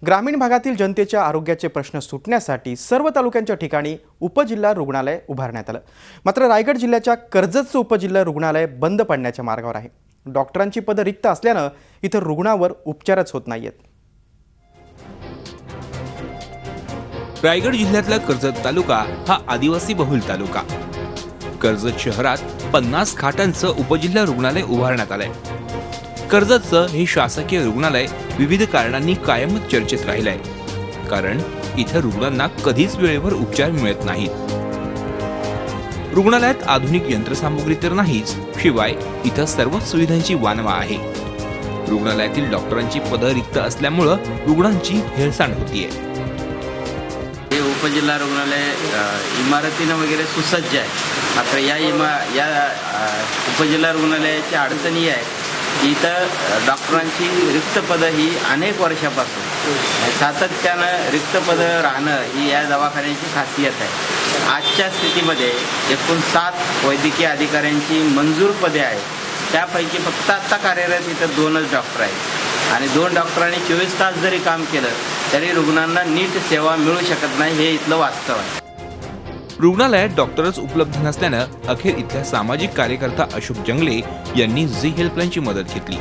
ग्रामीण भागातील जनतेच्या आरोग्याचे प्रश्न सुटण्यासाठी सर्व तालुक्यांच्या ठिकाणी उपजिल्हा रुग्णालय उभारण्यात आलं। मात्र रायगड जिल्ह्याच्या कर्जतचं उपजिल्हा रुग्णालय बंद पडण्याच्या मार्गावर आहे। डॉक्टरांची पदं रिक्त असल्यानं इथं रुग्णावर उपचारच होत नाहीयेत। रायगड जिल्ह्यातला कर्जत तालुका हा आदिवासी बहुल तालुका। कर्जत शहरात 50 खाटांचं उपजिल्हा रुग्णालय उभारण्यात आलंय। कर्जतचं हे शासकीय रुग्णालय विविध कारणांनी कायमच चर्चेत राहिलंय, कारण इथं रुग्णांना कधीच वेळेवर उपचार मिळत नाहीत। रुग्णालयात आधुनिक यंत्रसामुग्री तर नाहीच, शिवाय इथं सर्व सुविधांची वानवा आहे। रुग्णालयातील डॉक्टरांची पदं रिक्त असल्यामुळं रुग्णांची हेळसांड होतीये। हे उपजिल्हा रुग्णालय इमारतीनं वगैरे सुसज्ज आहे, मात्र या उपजिल्हा रुग्णालयाची अडचणी आहे की इथं डॉक्टरांची रिक्त पदं ही अनेक वर्षापासून सातत्यानं रिक्त पदं राहणं ही या दवाखान्याची खासियत आहे। आजच्या स्थितीमध्ये एकूण 7 वैद्यकीय अधिकाऱ्यांची मंजूर पदे आहेत, त्यापैकी फक्त आत्ता कार्यरत इथं 2च डॉक्टर आहेत आणि 2 डॉक्टरांनी 24 तास जरी काम केलं तरी रुग्णांना नीट सेवा मिळू शकत नाही, हे इथलं वास्तव आहे। रुग्णालयात डॉक्टरच उपलब्ध नसल्यानं अखेर इथल्या सामाजिक कार्यकर्ता अशोक जंगले यांनी झी हेल्पलाईनची मदत घेतली।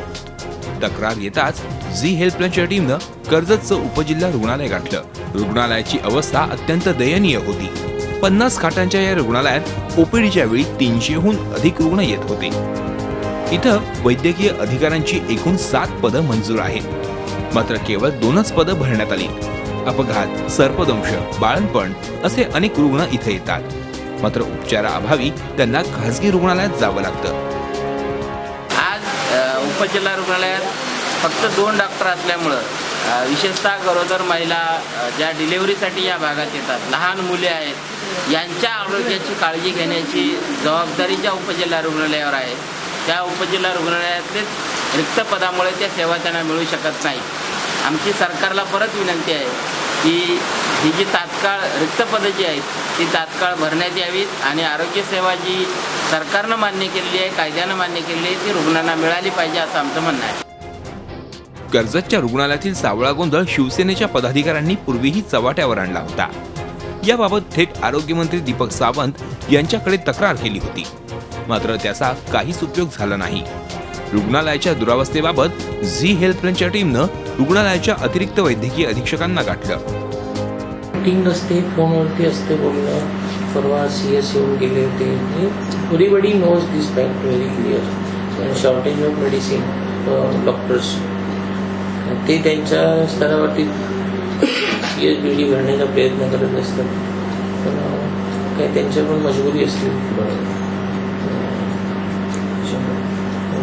तक्रार येताच झी हेल्पलाईनच्या टीमनं कर्जतचं उपजिल्हा रुग्णालय गाठलं। रुग्णालयाची अवस्था अत्यंत दयनीय होती। 50 खाटांच्या या रुग्णालयात ओपीडीच्या वेळी 300हून अधिक रुग्ण येत होते। इथं वैद्यकीय अधिकाऱ्यांची एकूण 7 पदं मंजूर आहेत, मात्र केवळ 2च पदं भरण्यात आली। अपघात, सर्पदंश, बाळंतपण असे अनेक रुग्ण इथे येतात, मात्र उपचाराअभावी त्यांना खासगी रुग्णालयात जावं लागतं। आज उपजिल्हा रुग्णालयात फक्त 2 डॉक्टर असल्यामुळं विशेषतः गरोदर महिला ज्या डिलिव्हरीसाठी या भागात येतात, लहान मुले आहेत, यांच्या आरोग्याची काळजी घेण्याची जबाबदारी ज्या उपजिल्हा रुग्णालयावर आहे, त्या उपजिल्हा रुग्णालयातलेच रिक्त पदामुळे त्या सेवा त्यांना मिळू शकत नाही। आमची सरकारला परत विनंती आहे की ही जी तात्काळ रिक्त पदं जी आहेत ती तात्काळ भरण्यात यावीत आणि आरोग्य सेवा जी सरकारनं मान्य केलेली आहे, कायद्यानं मान्य केलेली आहे, ती रुग्णांना मिळाली पाहिजे असं आमचं म्हणणं आहे। कर्जतच्या रुग्णालयातील सावळा गोंधळ शिवसेनेच्या पदाधिकाऱ्यांनी पूर्वीही चव्हाट्यावर आणला होता। याबाबत थेट आरोग्यमंत्री दीपक सावंत यांच्याकडे तक्रार केली होती, मात्र त्याचा काहीच उपयोग झाला नाही। रुग्णालयाच्या दुरावस्थेबाबत झी हेल्पलाईनच्या टीमनं रुग्णालयाच्या अतिरिक्त वैद्यकीय अधीक्षकांना गाठलं। मीटिंग असते, फोनवरती असते बोलणं, परवा CS येऊन गेले होते। Everybody knows this fact very clear. Shortage of medicine doctors ते त्यांच्या स्तरावरती CSBD भरण्याचा प्रयत्न करत असतात, पण काय त्यांच्या पण मजबुरी असते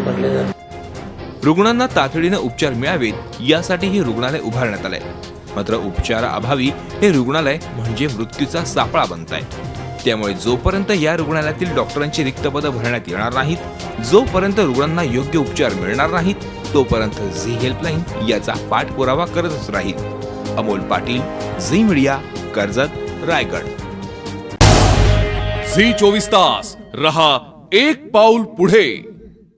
म्हटलं जातं। रुग्णांना तातडीनं उपचार मिळावेत यासाठी हे रुग्णालय उभारण्यात आलंय, मात्र उपचाराअभावी हे रुग्णालय म्हणजे मृत्यूचा सापळा बनत आहे। त्यामुळे जोपर्यंत या रुग्णालयातील डॉक्टरांची रिक्त पदं भरण्यात येणार नाहीत, जोपर्यंत रुग्णांना योग्य उपचार मिळणार नाहीत, तोपर्यंत झी हेल्पलाईन याचा पाठपुरावा करतच राहील। अमोल पाटील, झी मीडिया, कर्जत, रायगड। झी 24 तास रहा एक पाऊल पुढे।